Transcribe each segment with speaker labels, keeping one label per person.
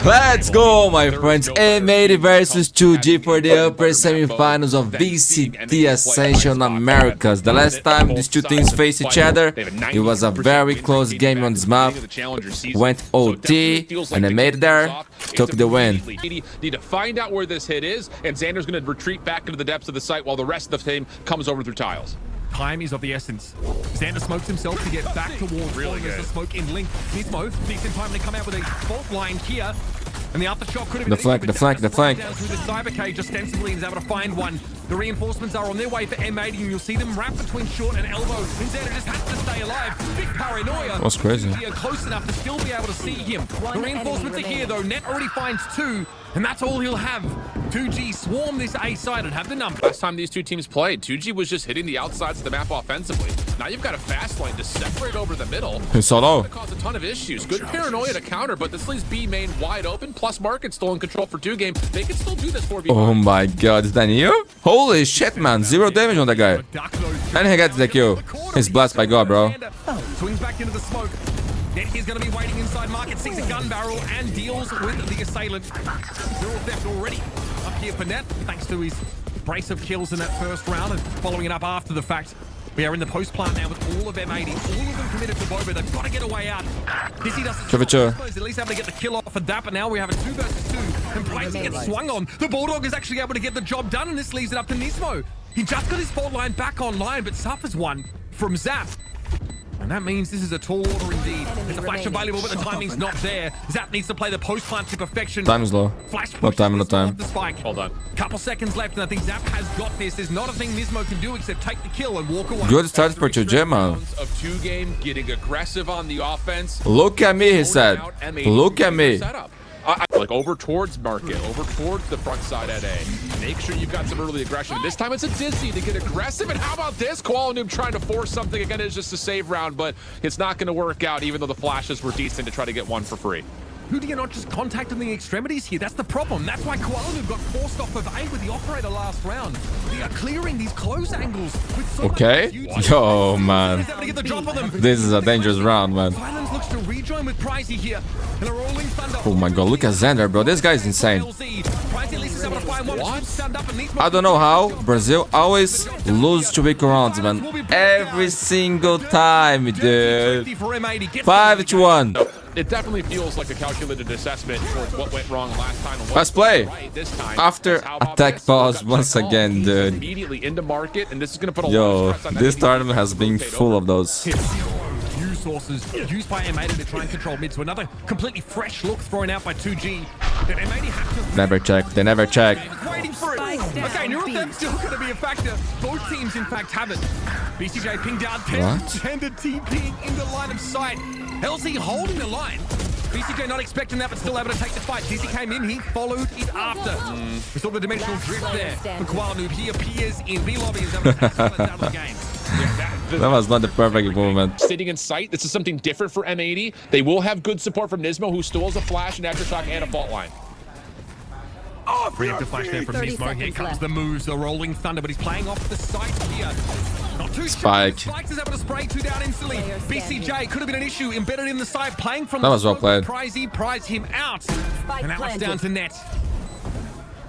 Speaker 1: Let's go, my friends. M80 versus 2G for the upper semifinals of VCT Ascension Americas. The last time these two teams faced each other, it was a very close game on this map. Went OT, and M80 there took the win.
Speaker 2: Need to find out where this hit is, and Xander's going to retreat back into the depths of the site while the rest of the team comes over through tiles.
Speaker 3: Time is of the essence. Xander smokes himself to get back towards really good. The smoke in link. Nismo, decent time to come out with a fault line here. And the aftershock could have been
Speaker 1: the flank.
Speaker 3: down through the cyber cage ostensibly is able to find one. The reinforcements are on their way for M80 and you'll see them wrap between short and elbow. And Xander just has to stay alive. Big paranoia.
Speaker 1: That's crazy.
Speaker 3: Are close enough to still be able to see him. The reinforcements are here though. Net already finds two. And that's all he'll have. 2G swarm this A side and have the number.
Speaker 2: Last time these two teams played, 2G was just hitting the outsides of the map offensively. Now you've got a fast lane to separate over the middle.
Speaker 1: It's solo.
Speaker 2: It's gonna cause a ton of issues. Good paranoia to counter, but this leaves B main wide open. Plus Market still in control for 2 game. They can still do this 4v5.
Speaker 1: Oh my god, is that you? Holy shit, man. 0 damage on that guy. And he gets the kill. He's blessed by God, bro.
Speaker 3: Swings back into the smoke. Then he's going to be waiting inside Market, sees a gun barrel and deals with the assailant. Zero theft already up here for Net, thanks to his brace of kills in that first round and following it up after the fact. We are in the post plant now with all of M80, all of them committed to Boba. They've got to get a way out. Dizzy doesn't at least able to get the kill off for that, but now we have a 2 versus 2. And Pricey gets swung on. The Bulldog is actually able to get the job done, and this leaves it up to Nismo. He just got his fault line back online, but suffers one from Zap. And that means this is a tall order indeed. There's a flash available, but the timing's not there. Zap needs to play the post plant to perfection.
Speaker 1: Time is low.
Speaker 3: Flash
Speaker 1: No time.
Speaker 3: The spike.
Speaker 2: Hold on.
Speaker 3: Couple seconds left, and I think Zap has got this. There's not a thing Nismo can do except take the kill and walk away.
Speaker 1: Good start for 2G, man.
Speaker 2: Of 2 game, getting aggressive on the offense.
Speaker 1: Look at me, he said. Look at me.
Speaker 2: Like over towards Market, over towards the front side at A. Make sure you've got some early aggression. This time it's a Dizzy to get aggressive. And how about this? Qualinoob trying to force something. Again, it's just a save round, but it's not going to work out, even though the flashes were decent to try to get one for free.
Speaker 3: Who do you not just contact in the extremities here? That's the problem. That's why Qualinoob got forced off of A with the operator last round. They are clearing these close angles with so
Speaker 1: okay. Yo, man. This is a dangerous round, man.
Speaker 3: Silence looks to rejoin with Pricey here. And a rolling thunder.
Speaker 1: Oh my god, look at Xander, bro. This guy is insane. I don't know how Brazil always lose to weak rounds, man. Every single time, dude. 5-1.
Speaker 2: It definitely feels like a calculated assessment towards what went wrong last time. And
Speaker 1: let's play.
Speaker 2: Right this time.
Speaker 1: After attack pause once again, dude.
Speaker 2: Immediately into Market, and this is going to put a
Speaker 1: Yo,
Speaker 2: lot of stress on
Speaker 1: this tournament has been full of those.
Speaker 3: New sources used by M80 to try and control mid. So another completely fresh look thrown out by 2G. That M80 have to
Speaker 1: never check. They never check.
Speaker 3: Waiting for it. Okay, Neurothem's still going to be a factor. Both teams, in fact, have it. BCJ pinged out 10. Tender TPing in the line of sight. LZ holding the line. BCJ not expecting that, but still able to take the fight. Dizzy came in, he followed it after. We saw the dimensional drift there. For Qualinoob, he appears in B lobby as able to pass out of the game.
Speaker 1: That was not the perfect movement.
Speaker 2: Sitting in sight, this is something different for M80. They will have good support from Nismo, who still has a flash, an aftershock, and a fault line.
Speaker 3: Preemptive flash there from Nismo. Here comes the moves, the rolling thunder, but he's playing off the site here. Not too
Speaker 1: Spike.
Speaker 3: Spike is able to spray 2 down instantly. BCJ could have been an issue, embedded in the side, playing from
Speaker 1: that was well played.
Speaker 3: Pricey prized him out. And that was down to Net.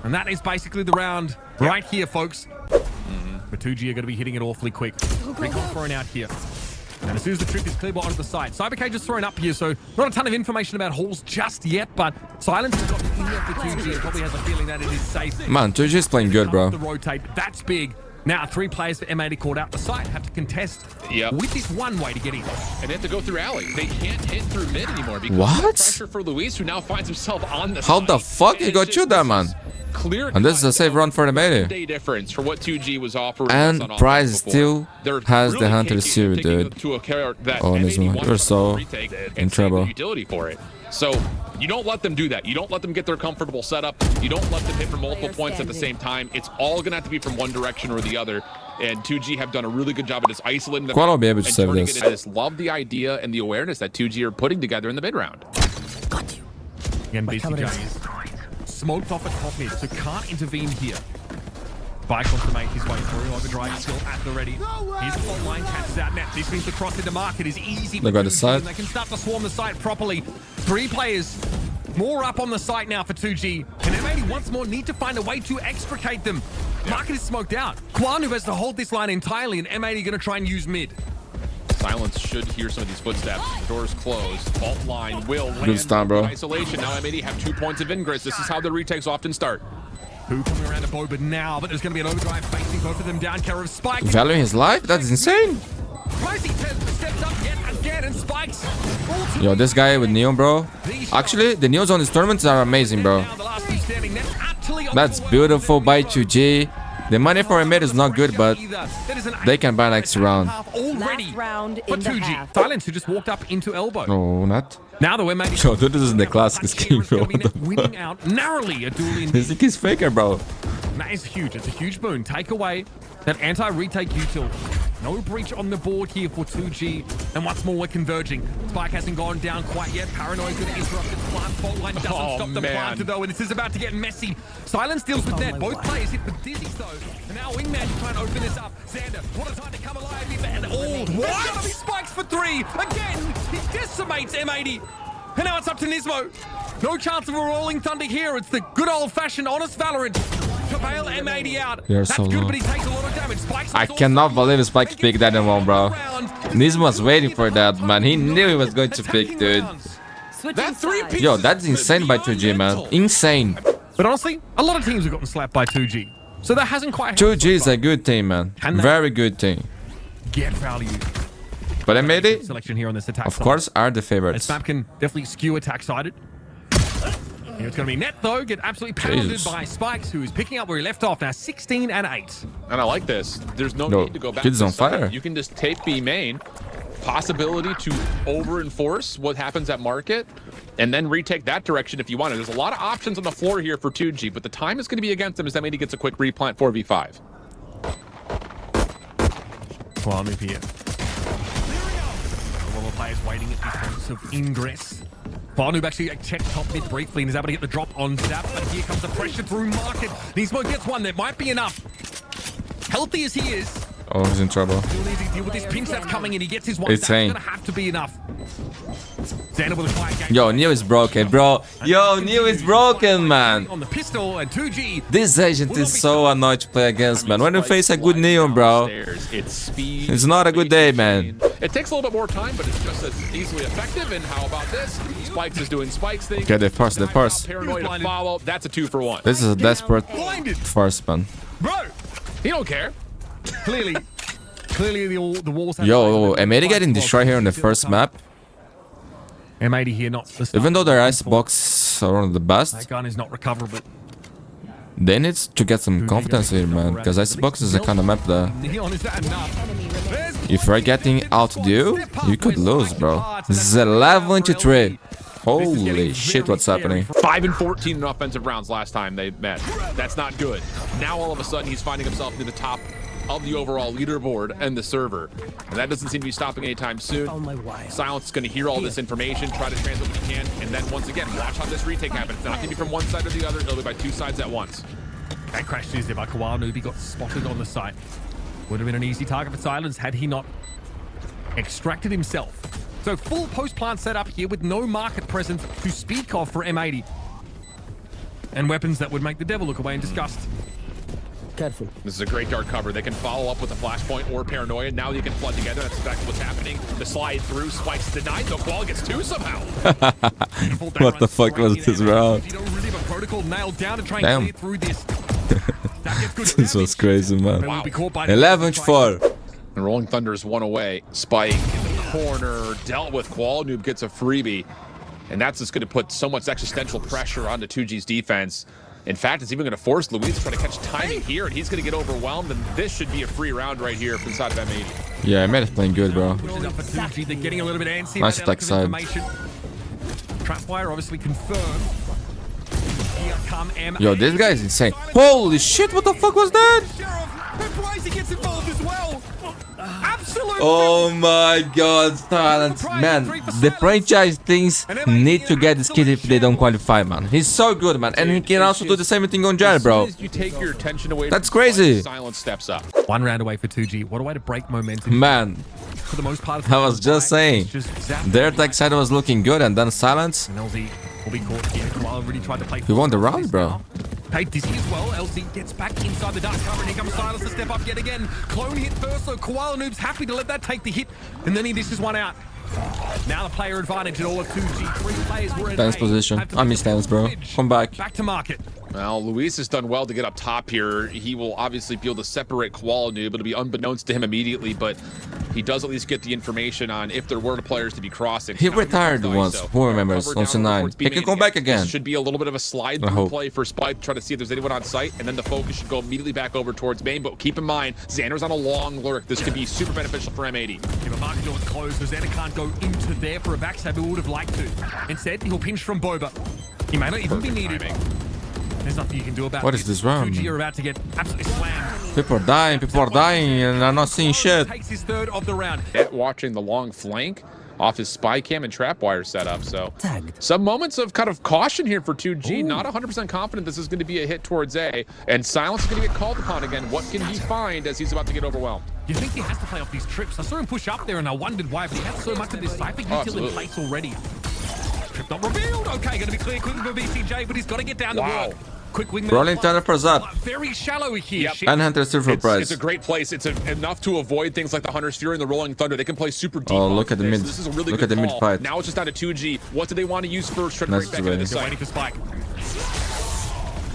Speaker 3: And that is basically the round right here, folks. But 2G are going to be hitting it awfully quick. Recon thrown out here. And as soon as the trip is clear onto the side, Cybercage is thrown up here, so not a ton of information about halls just yet, but Silence has got the ear for 2G and probably has a feeling that it is safe.
Speaker 1: Man, 2G is playing good, bro.
Speaker 3: The rotate, that's big. Now 3 players for M80 called out the site have to contest with this one way to get in.
Speaker 2: And they have to go through alley. They can't hit through mid anymore because
Speaker 1: what?
Speaker 2: Pressure for Luis, who now finds himself on the
Speaker 1: How
Speaker 2: side.
Speaker 1: the fuck you got you there, man?
Speaker 2: Clear
Speaker 1: and this is a safe run for the M80.
Speaker 2: Day difference for what 2G was offering.
Speaker 1: And Price still has the Hunter Series, dude. Oh, Nismo, you're so in trouble.
Speaker 2: Utility for it. So you don't let them do that. You don't let them get their comfortable setup. You don't let them hit from multiple points at the same time. It's all gonna have to be from one direction or the other. And 2G have done a really good job of just isolating them.
Speaker 1: Qual will be able to save this.
Speaker 2: I just love the idea and the awareness that 2G are putting together in the mid round.
Speaker 3: Got you. Again, BCJ is smoked off at top mid, so can't intervene here. Bike wants to make his way through. Overdrive still at the ready. Here's the fault line, catches out net. This means the cross into Market is easy.
Speaker 1: They got the side.
Speaker 3: They can start to swarm the site properly. 3 players More up on the site now for 2G. And M80 once more need to find a way to extricate them. Market is smoked out. Kwanu has to hold this line entirely, and M80 going to try and use mid.
Speaker 2: Silence should hear some of these footsteps. Doors closed. Fault line will land.
Speaker 1: Good start, bro.
Speaker 2: Isolation. Now M80 have 2 points of ingress. This is how the retakes often start.
Speaker 3: Who coming around to Boba now? But there's going to be an overdrive facing both of them down. Care of Spike.
Speaker 1: Valuing his life? That's insane.
Speaker 3: Pricey steps up yet again and spikes.
Speaker 1: Yo, this guy with Neon, bro. Actually, the Neons on these tournaments are amazing, bro. That's beautiful by 2G. The money for a mid is not good, but they can buy next round.
Speaker 3: Already for 2G. Silence, who just walked up into elbow.
Speaker 1: No, not.
Speaker 3: Now the M80.
Speaker 1: Yo, dude, this is the classic scheme, bro.
Speaker 3: Winning out narrowly a duel in.
Speaker 1: This is faker, bro.
Speaker 3: That is huge. It's a huge boon. Take away that anti-retake util. No breach on the board here for 2G. And once more, we're converging. Spike hasn't gone down quite yet. Paranoia's going to interrupt its plant. Fault line doesn't stop the planter, though. And this is about to get messy. Silence deals with that. Both players hit with dizzies, though. And now Wingman trying to open this up. Xander, what a time to come alive. And all. What? He spikes for 3. Again, he decimates M80. And now it's up to Nismo. No chance of a rolling thunder here. It's the good old-fashioned honest Valorant to bail M80 out.
Speaker 1: You're
Speaker 3: That's
Speaker 1: so
Speaker 3: good,
Speaker 1: low.
Speaker 3: but he takes a lot of damage. Spike's
Speaker 1: I cannot believe Spike picked that in one, bro. Nismo was waiting for that, man. He knew he was going to pick, dude.
Speaker 2: That 3 pieces.
Speaker 1: Yo, that's insane by 2G, man. Insane.
Speaker 3: But honestly, a lot of teams have gotten slapped by 2G. So that hasn't quite
Speaker 1: 2G is a good team, man. Very good team.
Speaker 3: get value.
Speaker 1: But M80,
Speaker 3: Selection here on this attack
Speaker 1: of
Speaker 3: side.
Speaker 1: course, are the
Speaker 3: This
Speaker 1: favorites.
Speaker 3: map can definitely skew attack-sided. Here it's going to be Net, though. Get absolutely pounded
Speaker 1: Jesus.
Speaker 3: by Spikes, who is picking up where he left off. Now 16 and 8.
Speaker 2: And I like this. There's no
Speaker 1: Yo,
Speaker 2: need to go back
Speaker 1: kid's
Speaker 2: to
Speaker 1: on
Speaker 2: the side.
Speaker 1: fire.
Speaker 2: You can just take B main, possibility to over-enforce what happens at market, and then retake that direction if you want to. There's a lot of options on the floor here for 2G, but the time is going to be against them as M80 gets a quick replant 4v5.
Speaker 3: Well, I'll move here. One more players waiting at these points of ingress. Barnoob actually checked top mid briefly and is able to get the drop on Zap, but here comes the pressure through market. Nismo gets one that might be enough. Healthy as he is,
Speaker 1: Oh, he's in trouble.
Speaker 3: still needs to deal with this pinch that's coming in. He gets his one.
Speaker 1: It's
Speaker 3: That's
Speaker 1: insane.
Speaker 3: going to have to be enough. Xander with a quiet game.
Speaker 1: Yo, Neo is broken, bro. Yo, Neo is broken, man.
Speaker 3: On the pistol and 2G.
Speaker 1: This agent is so annoying to play against, man. When you face a good Neo, bro,
Speaker 2: It's speed.
Speaker 1: it's not a good day, man.
Speaker 2: It takes a little bit more time, but it's just as easily effective. And how about this? Spikes is doing Spikes things.
Speaker 1: Okay, they force, they force.
Speaker 2: Paranoid to follow. That's a 2-for-1.
Speaker 1: This is a desperate
Speaker 3: Blinded.
Speaker 1: force, man.
Speaker 3: Bro,
Speaker 2: He don't care.
Speaker 3: clearly the walls have
Speaker 1: Yo, M80 getting destroyed here on the first map.
Speaker 3: M80 here, not the
Speaker 1: Even though their icebox are one of the
Speaker 3: that
Speaker 1: best,
Speaker 3: gun is not recoverable.
Speaker 1: they need to get some confidence here, man. Because icebox is the kind of map that
Speaker 3: Neon, is that enough? There's
Speaker 1: if you're getting outdo, you could lose, bro. This is 11-3. Holy shit, what's happening?
Speaker 2: 5 and 14 in offensive rounds last time they met. That's not good. Now all of a sudden he's finding himself near the top of the overall leaderboard and the server. And that doesn't seem to be stopping anytime soon. Silence is going to hear all this information, try to translate what he can, and then once again, watch how this retake happens. It's not going to be from one side or the other, it'll be by two sides at once.
Speaker 3: that crash is there by Kawanobi. He got spotted on the site. Would have been an easy target for Silence had he not extracted himself. So full post-plant setup here with no market presence to speak of for M80. And weapons that would make the devil look away in disgust.
Speaker 4: Careful.
Speaker 2: This is a great dark cover. They can follow up with a flashpoint or paranoia. Now they can flood together. That's exactly what's happening. The slide through. Spikes denied. The Qual gets 2 somehow.
Speaker 1: What the fuck was this round?
Speaker 3: You don't really have a protocol nailed down to try and
Speaker 1: Damn.
Speaker 3: clear through this. That gets good
Speaker 1: This was
Speaker 3: damage.
Speaker 1: crazy, man.
Speaker 3: They will be caught by
Speaker 1: 11-4.
Speaker 2: And Rolling Thunder is one away. Spike in the corner. Dealt with. Qual Noob gets a freebie. And that's just going to put so much existential pressure onto 2G's defense. In fact, it's even going to force Luis to try to catch timing here, and he's going to get overwhelmed, and this should be a free round right here from the side of M80.
Speaker 1: Yeah, M80 is playing good, bro.
Speaker 3: Pushes up for 2G. They're getting a little bit antsy.
Speaker 1: Nice
Speaker 3: about
Speaker 1: attack
Speaker 3: the
Speaker 1: side.
Speaker 3: information. Trapwire obviously confirmed. Here come M80.
Speaker 1: Yo, this guy is insane. Holy shit, what the fuck was that?
Speaker 3: Sheriff, and Pricey gets involved as well. Absolute.
Speaker 1: Oh my god, Silence. Man, the franchise things need to get this kid if they don't qualify, man. He's so good, man. And he can also do the same thing on Jar, bro.
Speaker 2: As soon as you take your attention away
Speaker 1: That's
Speaker 2: from
Speaker 1: crazy.
Speaker 2: Silence steps up.
Speaker 3: One round away for 2G. What a way to break momentum.
Speaker 1: Man,
Speaker 3: For the most part.
Speaker 1: I was just saying,
Speaker 3: It's just zap
Speaker 1: their attack side was looking good, and then Silence.
Speaker 3: And LZ will be caught here. Koala really tried to play.
Speaker 1: We won the round, bro.
Speaker 3: Hey, Dizzy as well. LC gets back inside the dark cover, and here comes Silas to step up yet again. Clone hit first, so Koala Noob's happy to let that take the hit, and then he dishes one out. Now the player advantage in all of 2G. 3 players were in
Speaker 1: Stance position. I miss stance, bro. Come back.
Speaker 3: Back to market.
Speaker 2: Well, Luis has done well to get up top here. He will obviously be able to separate Koala Noob. It'll be unbeknownst to him immediately, but he does at least get the information on if there were players to be crossing.
Speaker 1: He retired once. Who remembers? On C9. He can come back again.
Speaker 2: This should be a little bit of a slide through play for Spike, try to see if there's anyone on site, and then the focus should go immediately back over towards main. But keep in mind, Xander's on a long lurk. This could be super beneficial for M80.
Speaker 3: If a market door is closed, so Xander can't go into there for a backstab. He would have liked to. Instead, he'll pinch from Boba. He may not even be needed. There's nothing you can do about it.
Speaker 1: What is this round?
Speaker 3: 2G are about to get absolutely slammed.
Speaker 1: People are dying, and I'm not seeing shit.
Speaker 3: Takes his third of the round.
Speaker 2: Watching the long flank off his spy cam and trapwire setup. So some moments of kind of caution here for 2G. Not 100% confident this is going to be a hit towards A. And Silence is going to get called upon again. What can he find as he's about to get overwhelmed?
Speaker 3: You think he has to play off these trips? I saw him push up there and I wondered why, but he has so much of this Cypher util in place already. Trip not revealed. Okay, going to be clear quickly for VCJ, but he's got to get down to work. Quick wingman.
Speaker 1: Rolling teleports up.
Speaker 3: Very shallow here.
Speaker 2: Yep.
Speaker 1: And Hunter still for prize.
Speaker 2: It's a great place. It's enough to avoid things like the Hunter's Fury and the Rolling Thunder. They can play super deep.
Speaker 1: Oh, look at the mid.
Speaker 2: This is a really
Speaker 1: look
Speaker 2: good
Speaker 1: at the mid
Speaker 2: call.
Speaker 1: fight.
Speaker 2: Now it's just down to 2G. What do they want to use first? Try to break back into the
Speaker 3: They're
Speaker 2: site.
Speaker 3: waiting for Spike.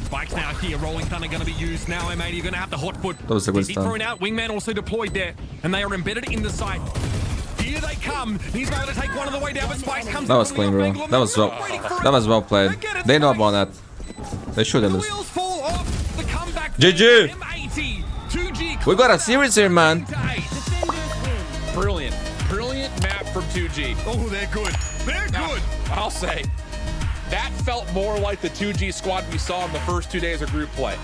Speaker 3: Spike's now here. Rolling Thunder going to be used. Now M80 you're going to have the hot foot.
Speaker 1: That was a good
Speaker 3: He's
Speaker 1: stun.
Speaker 3: thrown out. Wingman also deployed there. And they are embedded in the site. Here they come. He's able to take one on the way down, but Spike comes
Speaker 1: That was clean, bro. That was well played. They know about that. They should have
Speaker 3: The
Speaker 1: lost.
Speaker 3: wheels fall off. The comeback.
Speaker 1: GG.
Speaker 3: M80. 2G.
Speaker 1: We got a series here, man.
Speaker 2: Brilliant map from 2G.
Speaker 3: Oh, they're good. They're good.
Speaker 2: I'll say that felt more like the 2G squad we saw in the first 2 days of group play.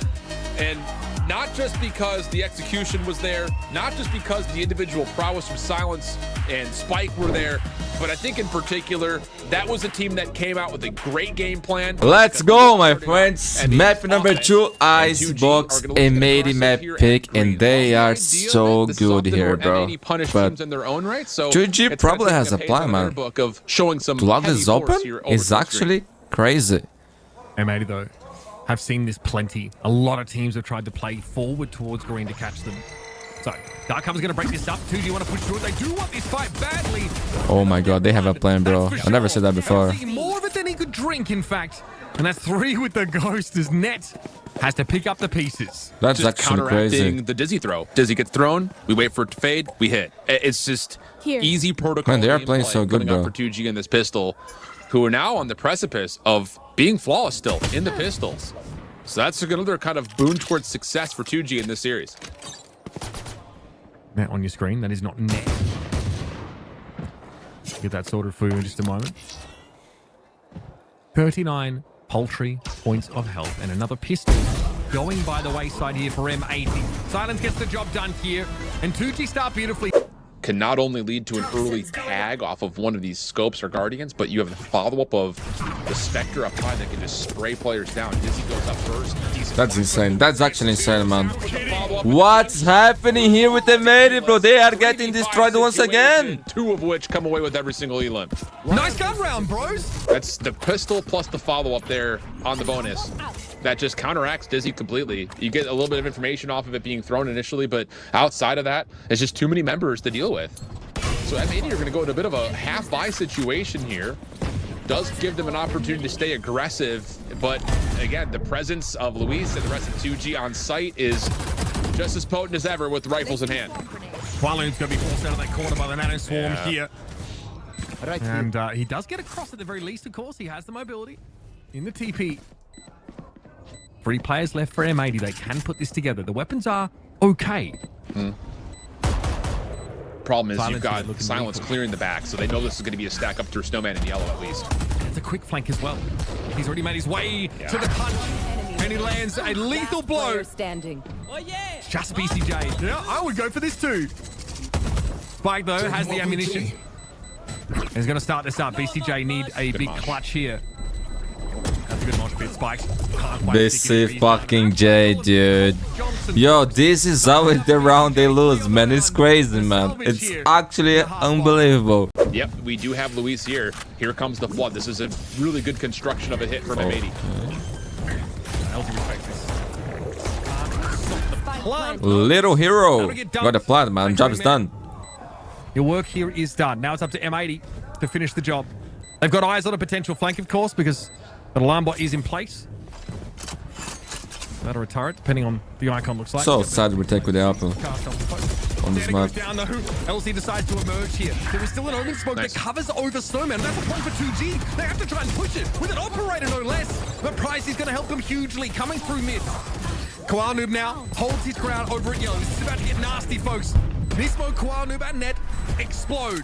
Speaker 2: And not just because the execution was there, not just because the individual prowess from Silence and Spike were there, but I think in particular, that was a team that came out with a great game plan.
Speaker 1: Let's go, my friends. Map number 2, Icebox, M80 map pick, and they are so good here, bro. But 2G probably has a plan, man. To lock this open is actually crazy.
Speaker 3: M80 though, have seen this plenty. A lot of teams have tried to play forward towards green to catch them. So, Darkham's going to break this up. 2G want to push through it. They do want this fight badly.
Speaker 1: Oh my god, they have a plan, bro. I never said that before.
Speaker 3: More of it than he could drink, in fact. And that's 3 with the Ghost as Net has to pick up the pieces.
Speaker 1: That's
Speaker 2: just
Speaker 1: actually crazy.
Speaker 2: counteracting the Dizzy throw. Dizzy gets thrown, we wait for it to fade, we hit. It's just easy protocol.
Speaker 1: Man, they are playing so good, bro.
Speaker 2: For 2G in this pistol, who are now on the precipice of being flawless still in the pistols. So that's another kind of boon towards success for 2G in this series.
Speaker 3: Net on your screen, that is not Net. Get that sorted for you in just a moment. 39 paltry points of health and another pistol going by the wayside here for M80. Silence gets the job done here, and 2G start beautifully.
Speaker 2: Can not only lead to an early tag off of one of these scopes or guardians, but you have the follow-up of the Spectre up high that can just spray players down. Dizzy goes up first.
Speaker 1: That's insane. That's actually insane, man. What's happening here with the M80, bro? They are getting destroyed once again.
Speaker 2: 2 of which come away with every single elim.
Speaker 3: Nice gun round, bros.
Speaker 2: That's the pistol plus the follow-up there on the bonus. That just counteracts Dizzy completely. You get a little bit of information off of it being thrown initially, but outside of that, it's just too many members to deal with. So M80 are going to go into a bit of a half-buy situation here. Does give them an opportunity to stay aggressive, but again, the presence of Luis and the rest of 2G on site is just as potent as ever with rifles in hand.
Speaker 3: Walloon's going to be forced out of that corner by the Nano Swarm here. And he does get across at the very least, of course. He has the mobility in the TP. 3 players left for M80. They can put this together. The weapons are okay.
Speaker 2: Problem is you've got Silence clearing the back, so they know this is going to be a stack up to a Snowman in yellow at least.
Speaker 3: It's a quick flank as well. He's already made his way to the punch, and he lands a lethal blow.
Speaker 5: Standing. Oh, yeah.
Speaker 3: Just BCJ. Yeah, I would go for this too. Spike though has the ammunition. He's going to start this up. BCJ need a big clutch here. That's a good mosh pit. spikes. Can't quite
Speaker 1: BC
Speaker 3: stick it.
Speaker 1: fucking J, dude. Yo, this is always the round they lose, man. It's crazy, man. It's actually unbelievable.
Speaker 2: Yep, we do have Luis here. Here comes the flood. This is a really good construction of a hit from M80.
Speaker 3: LZ respects this. Plant.
Speaker 1: Little hero. Got the plant, man. Job is done.
Speaker 3: Your work here is done. Now it's up to M80 to finish the job. They've got eyes on a potential flank, of course, because the alarm bot is in place. That or a turret, depending on the icon looks like.
Speaker 1: So sad we take with the apple on this map.
Speaker 3: Down, though. LC decides to emerge here. There is still an omen smoke that covers over Snowman. That's a point for 2G. They have to try and push it with an operator, no less. But Price is going to help them hugely, coming through mid. Koala Noob now holds his ground over at yellow. This is about to get nasty, folks. This smoke, Koala Noob and Net explode.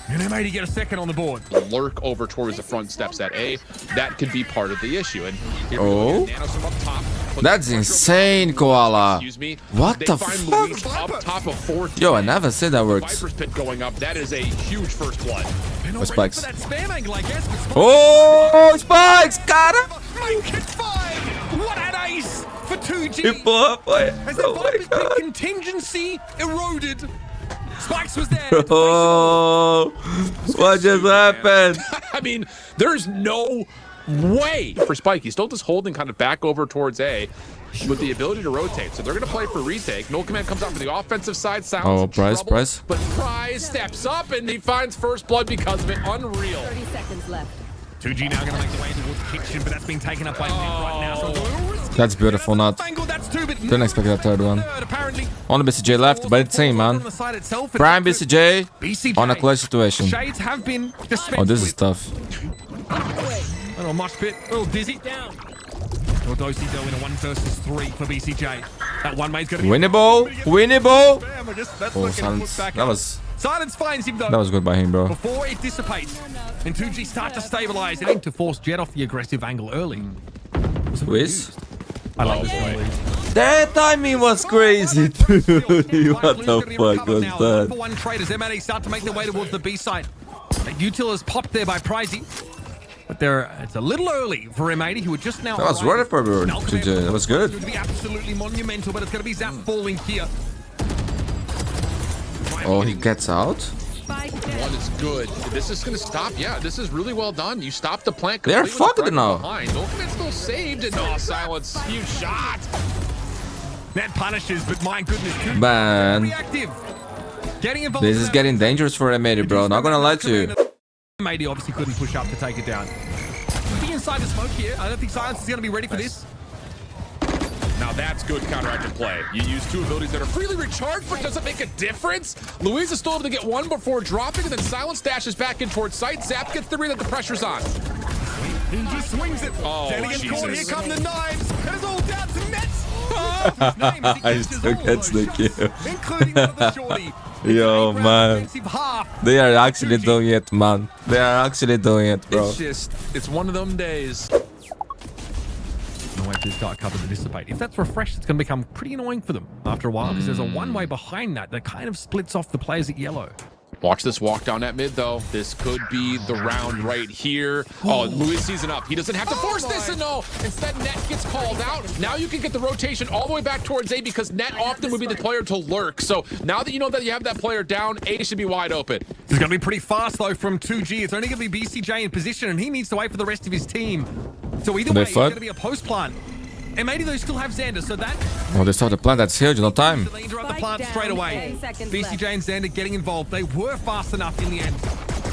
Speaker 3: And M80 get a second on the board.
Speaker 2: Lurk over towards the front steps at A. That could be part of the issue. And here
Speaker 1: Oh,
Speaker 2: up top,
Speaker 1: that's insane, Koala.
Speaker 2: Excuse me.
Speaker 1: What
Speaker 2: They
Speaker 1: the
Speaker 2: find
Speaker 1: fuck?
Speaker 2: Luis up top of 4th.
Speaker 1: Yo, I never said that works.
Speaker 2: Viper's pit going up. That is a huge first blood.
Speaker 3: They're not
Speaker 1: Spikes.
Speaker 3: ready for that spam angle, I guess. But Spikes
Speaker 1: Oh, Spikes! Got him!
Speaker 3: make it 5. What an ace for 2G.
Speaker 1: He blew up, boy.
Speaker 3: As the
Speaker 1: Oh my
Speaker 3: Viper's pit
Speaker 1: god.
Speaker 3: contingency eroded. Spikes was there.
Speaker 1: Oh, what just happened?
Speaker 2: I mean, there's no way for Spike. He's still just holding kind of back over towards A with the ability to rotate. So they're going to play for retake. Null Command comes out for the offensive side. Silence
Speaker 1: Oh,
Speaker 2: in
Speaker 1: Price,
Speaker 2: trouble,
Speaker 1: Price.
Speaker 2: But Price steps up and he finds first blood because of it. Unreal.
Speaker 5: 30 seconds left.
Speaker 3: 2G now going to make the way towards kitchen, but that's being taken up by Nick right now. So
Speaker 1: That's beautiful, not.
Speaker 3: That's two, but
Speaker 1: Didn't expect that third one.
Speaker 3: apparently.
Speaker 1: Only BCJ left, but it's same, man.
Speaker 3: On the side itself, and
Speaker 1: Prime BCJ
Speaker 3: BCJ.
Speaker 1: on a clutch situation.
Speaker 3: Shades have been dispensed
Speaker 1: Oh, this is
Speaker 3: with.
Speaker 1: tough.
Speaker 3: A little mosh pit, a little dizzy. Dorsey though in a 1 versus 3 for BCJ. That one mate's going to be
Speaker 1: Winnable, winnable.
Speaker 3: Bam, I guess that's
Speaker 1: Oh,
Speaker 3: not gonna put
Speaker 1: Silence.
Speaker 3: back
Speaker 1: That
Speaker 3: up.
Speaker 1: was
Speaker 3: Silence finds him though.
Speaker 1: good by him, bro.
Speaker 3: Before it dissipates, and 2G start to stabilize and aim to force Jet off the aggressive angle early.
Speaker 1: Wiz.
Speaker 3: I love this play.
Speaker 1: That timing was crazy, dude. What the fuck was that?
Speaker 3: For one traders, M80 start to make their way towards the B side. The util is popped there by Pricey. But it's a little early for M80, who are just now.
Speaker 1: That was right for Bird. That was good.
Speaker 3: It's going to be absolutely monumental, but it's going to be Zap falling here.
Speaker 1: Oh, he gets out.
Speaker 2: One is good. This is going to stop. Yeah, this is really well done. You stop the plant.
Speaker 1: They're
Speaker 2: completely
Speaker 1: fucked
Speaker 2: with the
Speaker 1: now.
Speaker 2: front behind. Null Command still saved. And no, Silence. Huge shot.
Speaker 3: That punishes, but my goodness, too
Speaker 1: Man,
Speaker 3: reactive. Getting involved.
Speaker 1: this is getting dangerous for M80, bro. Not gonna lie to you.
Speaker 3: M80 obviously couldn't push up to take it down. Be inside the smoke here. I don't think Silence is going to be ready for this.
Speaker 2: Now that's good counteractive play. You use two abilities that are freely recharged, but does it make a difference? Luis is still able to get one before dropping, and then Silence dashes back in towards sight. Zap gets the read that the pressure's on.
Speaker 3: He just swings it.
Speaker 2: Oh,
Speaker 3: Then against corner, here
Speaker 2: Jesus.
Speaker 3: come the knives. It is all down to Nets. His name as he
Speaker 1: I
Speaker 3: catches
Speaker 1: still
Speaker 3: all
Speaker 1: gets
Speaker 3: those
Speaker 1: the
Speaker 3: shots,
Speaker 1: kill.
Speaker 3: including one of the shorty.
Speaker 1: Yo,
Speaker 3: It's a
Speaker 1: man.
Speaker 3: defensive half.
Speaker 1: They are actually doing it, man. They are actually doing it, bro.
Speaker 2: It's one of them days.
Speaker 3: No way for this dark cover to dissipate. If that's refreshed, it's going to become pretty annoying for them after a while, because there's a one-way behind that kind of splits off the players at yellow.
Speaker 2: Watch this walk down at mid, though. This could be the round right here. Oh, Luis sees it up. He doesn't have to force this, and no. Instead, Net gets called out. Now you can get the rotation all the way back towards A because Net often would be the player to lurk. So now that you know that you have that player down, A should be wide open.
Speaker 3: This is going to be pretty fast, though, from 2G. It's only going to be BCJ in position, and he needs to wait for the rest of his team. So either way, it's going to be a post plant. M80, though, still have Xander, so that...
Speaker 1: Oh, they start the plant. That's huge. No time.
Speaker 3: They interrupt the plant straight away.
Speaker 5: 10 seconds
Speaker 3: BCJ and Xander getting involved. They were fast enough in the end.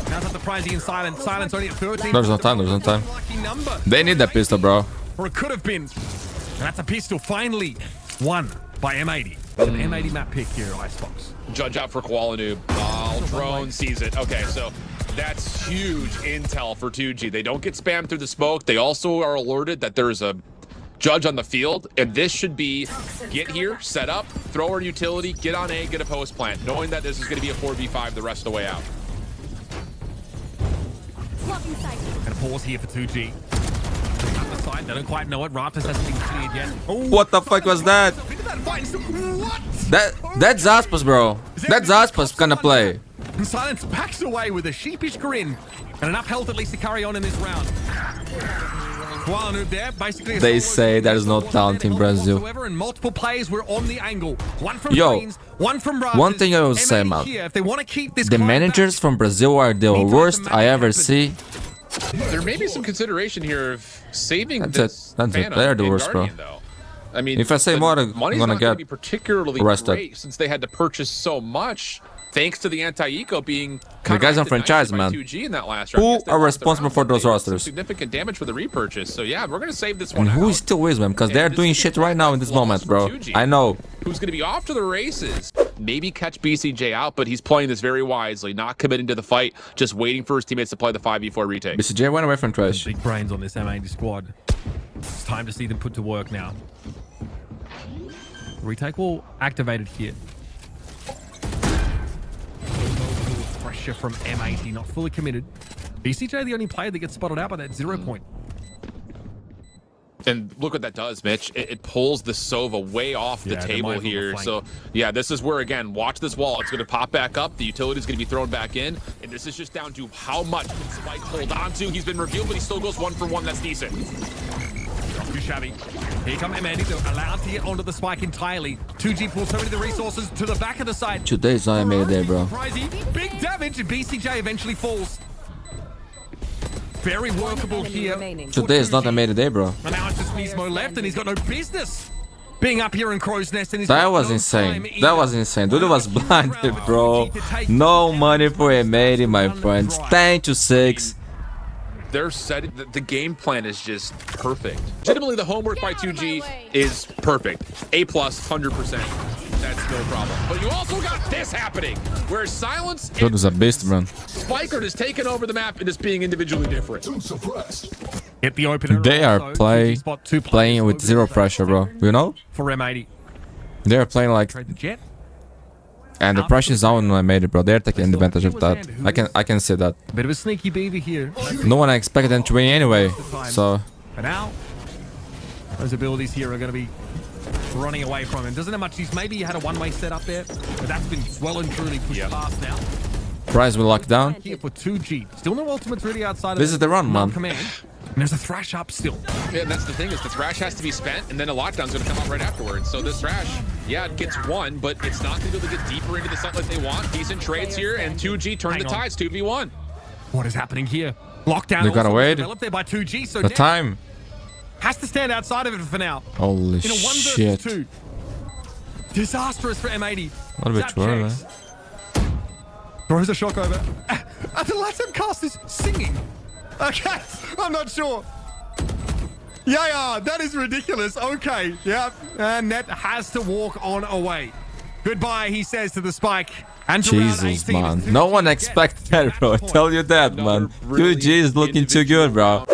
Speaker 3: Now it's up to Pricey and Silence. Silence only at 13.
Speaker 1: There's no time. There's no time.
Speaker 3: Lucky number.
Speaker 1: They need that pistol, bro.
Speaker 3: Or it could have been. And that's a pistol finally won by M80. An M80 map pick here, Icebox.
Speaker 2: Judge out for Koala Noob. Oh, drone sees it. Okay, so that's huge intel for 2G. They don't get spammed through the smoke. They also are alerted that there's a judge on the field, and this should be get here, set up, throw our utility, get on A, get a post plant, knowing that this is going to be a 4v5 the rest of the way out.
Speaker 3: Gonna pause here for 2G. Up the side, they don't quite know it. Raptors hasn't been cleared yet. Oh,
Speaker 1: What the fuck was that?
Speaker 3: look at that fight. What?
Speaker 1: That's Zaspas, bro. That's Zaspas gonna play.
Speaker 3: And Silence backs away with a sheepish grin and enough health at least to carry on in this round. Koala there, basically
Speaker 1: They say there is no talent in Brazil.
Speaker 3: And multiple players were on the angle. One from
Speaker 1: Yo,
Speaker 3: Greens, one from
Speaker 1: one thing I will say, man.
Speaker 3: If they want to keep this
Speaker 1: The managers from Brazil are the worst I ever see.
Speaker 2: There may be some consideration here of saving
Speaker 1: That's
Speaker 2: this
Speaker 1: it. That's it.
Speaker 2: Phantom
Speaker 1: They're the
Speaker 2: in
Speaker 1: worst, bro.
Speaker 2: Guardian, though. I mean,
Speaker 1: If I say
Speaker 2: the
Speaker 1: more, I'm
Speaker 2: money's
Speaker 1: gonna
Speaker 2: not gonna
Speaker 1: get
Speaker 2: be particularly
Speaker 1: arrested.
Speaker 2: great since they had to purchase so much, thanks to the anti-eco being
Speaker 1: The guys on
Speaker 2: counteracted
Speaker 1: franchise,
Speaker 2: nicely by
Speaker 1: man.
Speaker 2: 2G in that last round.
Speaker 1: Who
Speaker 2: Yes, they
Speaker 1: are
Speaker 2: lost the
Speaker 1: responsible
Speaker 2: round,
Speaker 1: for
Speaker 2: but
Speaker 1: those
Speaker 2: they did some
Speaker 1: rosters?
Speaker 2: significant damage for the repurchase. So yeah, we're gonna save this one
Speaker 1: And who
Speaker 2: out.
Speaker 1: is still with them? Because they're
Speaker 2: And
Speaker 1: doing
Speaker 2: this is
Speaker 1: shit right now in this moment, bro.
Speaker 2: 2G.
Speaker 1: I know.
Speaker 2: Who's going to be off to the races. Maybe catch BCJ out, but he's playing this very wisely, not committing to the fight, just waiting for his teammates to play the 5v4 retake.
Speaker 1: BCJ went away from trash.
Speaker 3: Big brains on this M80 squad. It's time to see them put to work now. Retake wall activated here. Pressure from M80, not fully committed. BCJ the only player that gets spotted out by that 0 point.
Speaker 2: And look what that does, Mitch. It pulls the Sova way off the
Speaker 3: Yeah,
Speaker 2: table
Speaker 3: they're mindful of the
Speaker 2: here.
Speaker 3: flank.
Speaker 2: So, yeah, this is where, again, watch this wall. It's going to pop back up. The utility is going to be thrown back in. And this is just down to how much can Spike hold on to. He's been revealed, but he still goes 1 for 1. That's decent.
Speaker 3: Too shabby. Here come M80. They're allowed to get onto the Spike entirely. 2G pulls so many of the resources to the back of the side.
Speaker 1: Today's not made a day, bro.
Speaker 3: Crazy. Big damage. And BCJ eventually falls. Very workable here.
Speaker 1: Today is not a made a day, bro.
Speaker 3: And now it's just Nismo left, and he's got no business being up here in Crow's Nest. And he's
Speaker 1: That
Speaker 3: got
Speaker 1: was
Speaker 3: no
Speaker 1: insane.
Speaker 3: time
Speaker 1: That
Speaker 3: either.
Speaker 1: was insane. Dude was blinded, bro. No money for M80, my friends. 10-6.
Speaker 2: They're setting the game plan is just perfect. Legitimately, the homework by 2G is perfect. A plus, 100%. That's no problem. But you also got this happening, where Silence
Speaker 1: Dude was a beast, man.
Speaker 2: Spiker has taken over the map and is being individually different.
Speaker 3: Hit the opener.
Speaker 1: They are
Speaker 3: also. 2G spot two
Speaker 1: playing
Speaker 3: players
Speaker 1: with
Speaker 3: over
Speaker 1: zero
Speaker 3: the
Speaker 1: pressure, bro. You know?
Speaker 3: For M80.
Speaker 1: They are playing like,
Speaker 3: Trade the jet.
Speaker 1: and the pressure is on when I made it, bro. They're taking advantage of that. I can see that.
Speaker 3: Bit of a sneaky beaver here.
Speaker 1: No one expected them to win anyway. So
Speaker 3: For now, those abilities here are going to be running away from him. Doesn't have much use. Maybe he had a one-way set up there, but that's been well and truly pushed past now.
Speaker 1: Prize will lock down.
Speaker 3: Here for 2G. Still no ultimates really outside of
Speaker 1: This is the run, man.
Speaker 3: command. And there's a thrash up still.
Speaker 2: Yeah, and that's the thing is the thrash has to be spent, and then a lockdown's going to come out right afterwards. So this thrash, yeah, it gets one, but it's not going to be able to get deeper into the site like they want. Decent trades here, and 2G turn the tides 2v1.
Speaker 3: What is happening here? Lockdown.
Speaker 1: They gotta
Speaker 3: also
Speaker 1: wait.
Speaker 3: developed there by 2G. So
Speaker 1: The
Speaker 3: Ned
Speaker 1: time.
Speaker 3: has to stand outside of it for now.
Speaker 1: Holy
Speaker 3: In a 1
Speaker 1: shit.
Speaker 3: versus 2. Disastrous for M80.
Speaker 1: What a bit
Speaker 3: Zap
Speaker 1: true,
Speaker 3: checks. Throws a shock over. And the Latin cast is singing. Okay, I'm not sure. Yeah, that is ridiculous. Okay, yeah. And Net has to walk on away. Goodbye, he says to the Spike. And to round
Speaker 1: Jesus,
Speaker 3: 18
Speaker 1: man.
Speaker 3: is
Speaker 1: No
Speaker 3: 2G
Speaker 1: one
Speaker 3: get
Speaker 1: expected that, bro. I
Speaker 3: point.
Speaker 1: tell you that, man. 2G is looking too good, bro.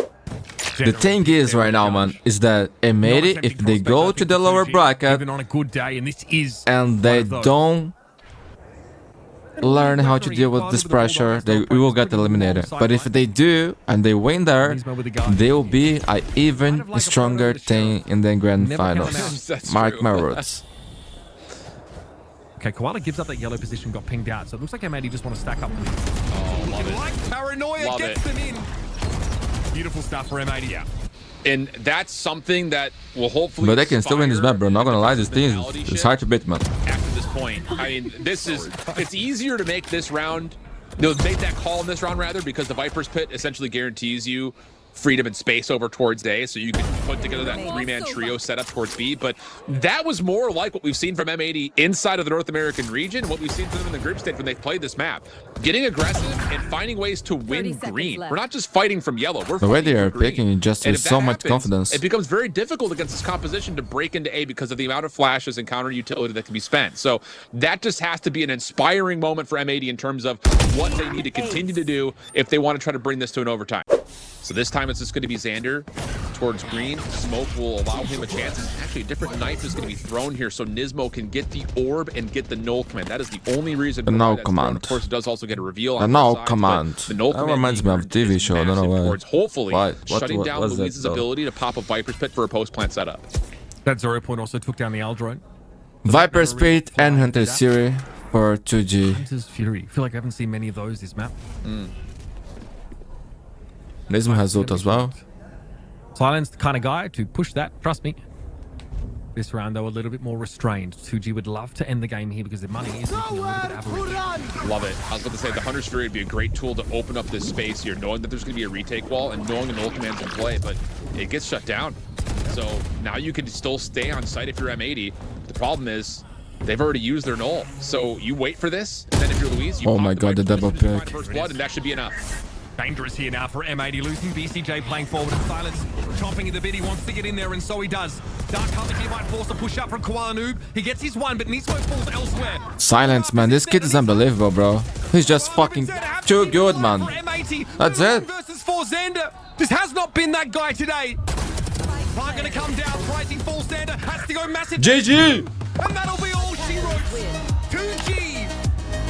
Speaker 1: The thing is right now, man, is that M80, if they go to the lower bracket
Speaker 3: even on a good day, and this is
Speaker 1: and they
Speaker 3: one of those.
Speaker 1: don't learn how to deal with this pressure, they will get eliminated. But if they do and they win there, they will be an even stronger team in the grand finals.
Speaker 2: That's
Speaker 1: Mark
Speaker 2: true.
Speaker 1: my words.
Speaker 3: Okay, Koala gives up that yellow position, got pinged out. So it looks like M80 just want to stack up.
Speaker 2: Oh, love it.
Speaker 3: Like paranoia
Speaker 2: Love
Speaker 3: gets
Speaker 2: it.
Speaker 3: them in. Beautiful stuff for M80.
Speaker 2: Yeah. And that's something that will hopefully
Speaker 1: But they can still win this
Speaker 2: inspire
Speaker 1: map, bro. Not gonna lie, this team
Speaker 2: mentality
Speaker 1: is
Speaker 2: shift
Speaker 1: hard to beat, man.
Speaker 2: after this point. I mean, it's easier to make this round, make that call in this round rather, because the Viper's Pit essentially guarantees you freedom and space over towards A, so you can put together that 3-man trio setup towards B. But that was more like what we've seen from M80 inside of the North American region, what we've seen from them in the group stage when they've played this map. Getting aggressive and finding ways to win green. We're not just fighting from yellow. We're
Speaker 1: The way
Speaker 2: fighting
Speaker 1: they are
Speaker 2: for green.
Speaker 1: picking just
Speaker 2: And
Speaker 1: with
Speaker 2: if
Speaker 1: so
Speaker 2: that
Speaker 1: much
Speaker 2: happens,
Speaker 1: confidence.
Speaker 2: it becomes very difficult against this composition to break into A because of the amount of flashes and counter utility that can be spent. So that just has to be an inspiring moment for M80 in terms of what they need to continue to do if they want to try to bring this to an overtime. So this time it's just going to be Xander towards green. Smoke will allow him a chance. And actually, a different knife is going to be thrown here so Nismo can get the orb and get the null command. That is the only reason.
Speaker 1: The
Speaker 2: why
Speaker 1: null
Speaker 2: that's thrown.
Speaker 1: command.
Speaker 2: Of course, it does also get a reveal
Speaker 1: The
Speaker 2: on
Speaker 1: null
Speaker 2: both sides,
Speaker 1: command.
Speaker 2: but the null
Speaker 1: That
Speaker 2: command
Speaker 1: reminds me of
Speaker 2: being
Speaker 1: TV
Speaker 2: is
Speaker 1: show, I don't know
Speaker 2: massive
Speaker 1: why.
Speaker 2: towards hopefully
Speaker 1: Why?
Speaker 2: shutting
Speaker 1: What
Speaker 2: down
Speaker 1: was that,
Speaker 2: Louise's
Speaker 1: though?
Speaker 2: ability to pop a Viper's Pit for a post-plant setup.
Speaker 3: That 0 point also took down the L drone.
Speaker 1: Viper Spirit and Hunter Siri for 2G.
Speaker 3: Hunter's Fury. I feel like I haven't seen many of those this map.
Speaker 1: Nismo has ult as well.
Speaker 3: Silence, the kind of guy to push that. Trust me. This round, though, a little bit more restrained. 2G would love to end the game here because the money is looking a little bit average.
Speaker 2: Love it. I was about to say the Hunter's Fury would be a great tool to open up this space here, knowing that there's going to be a retake wall and knowing an ult command's in play, but it gets shut down. So now you can still stay on site if you're M80. The problem is they've already used their null. So you wait for this, and then if you're Louise, you
Speaker 1: Oh my god, the double pick.
Speaker 2: first blood, and that should be enough.
Speaker 3: Dangerous here now for M80, losing BCJ playing forward and Silence chomping at the bit. He wants to get in there, and so he does. Dark Cover here might force a push up from Koala Noob. He gets his one, but Nismo falls elsewhere.
Speaker 1: Silence, man. This kid is unbelievable, bro. He's just fucking too good, man. That's it.
Speaker 3: Versus for Xander. This has not been that guy today. Park gonna come down, pricing full Xander. Has to go massive.
Speaker 1: GG!
Speaker 3: And that'll be all she wrote. 2G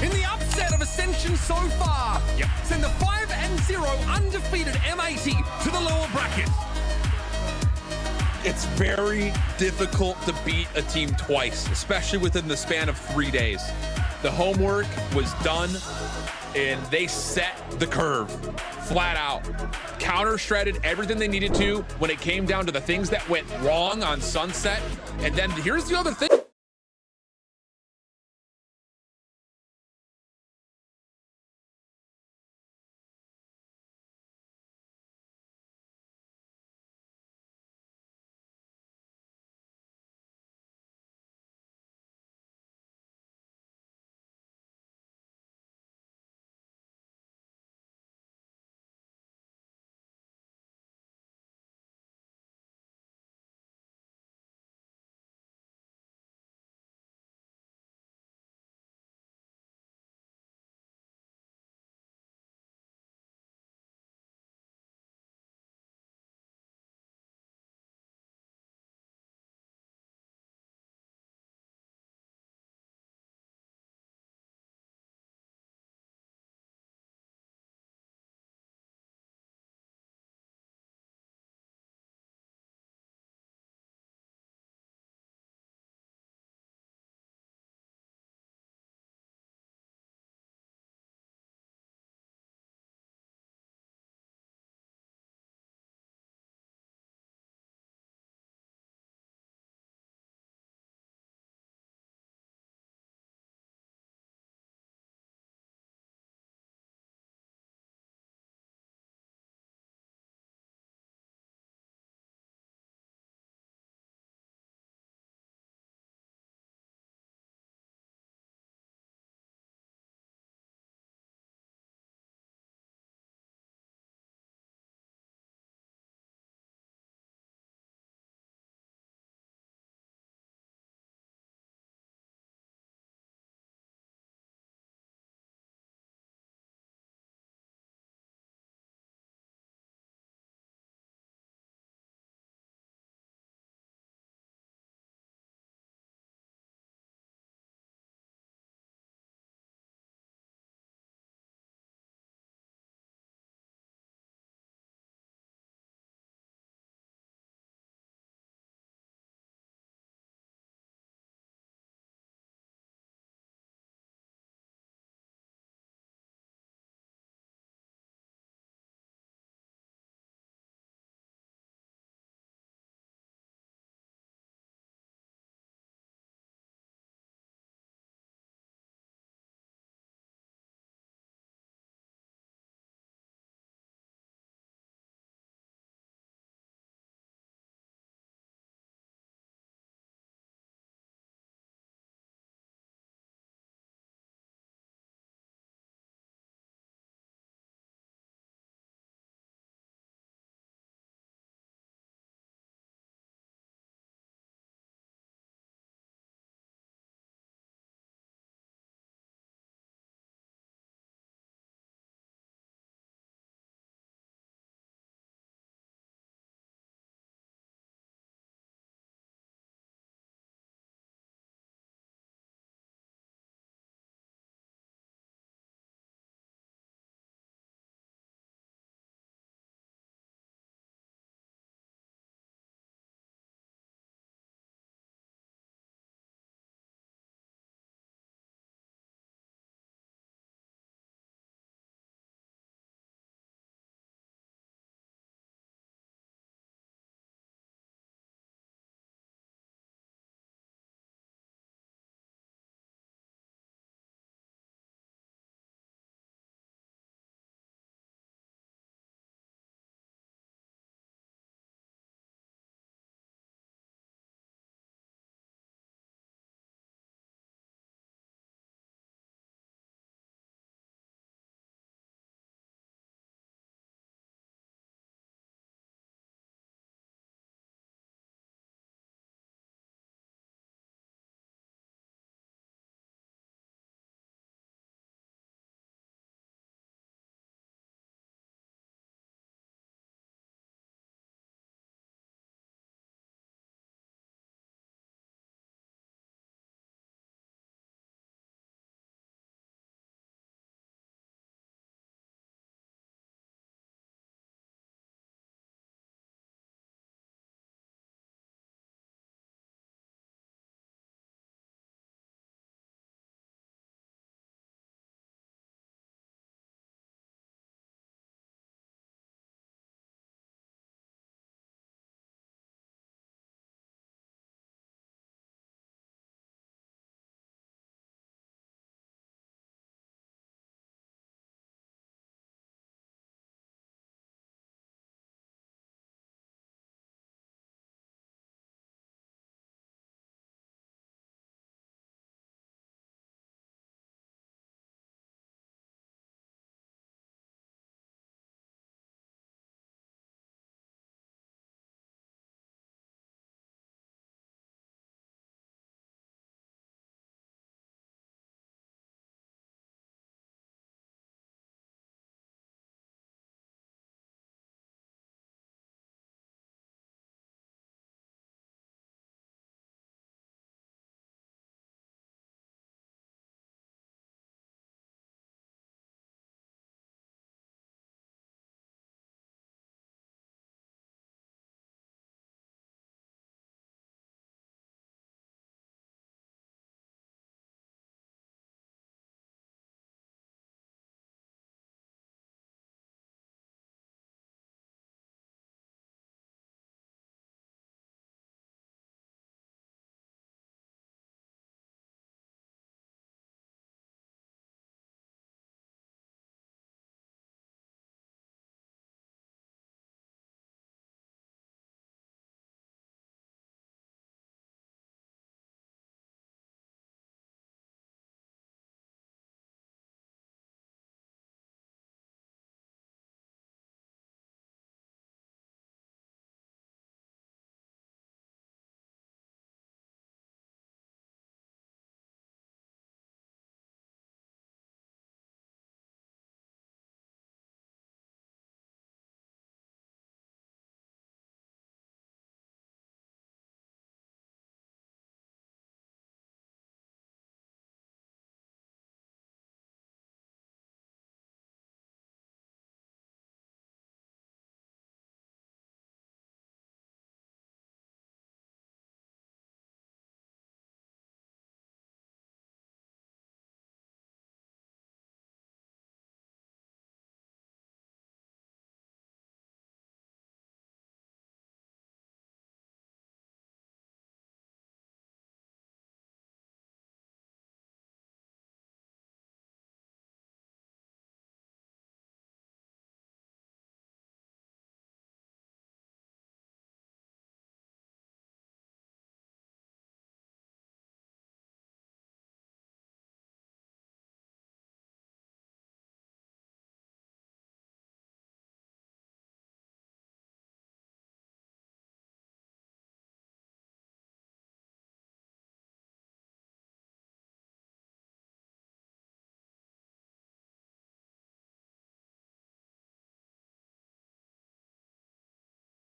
Speaker 3: in the upset of Ascension so far. Yep. Send the 5-0 undefeated M80 to the lower bracket.
Speaker 5: It's very difficult to beat a team twice, especially within the span of 3 days. The homework was done, and they set the curve flat out. Counter-shredded everything they needed to when it came down to the things that went wrong on Sunset. And then here's the other thing.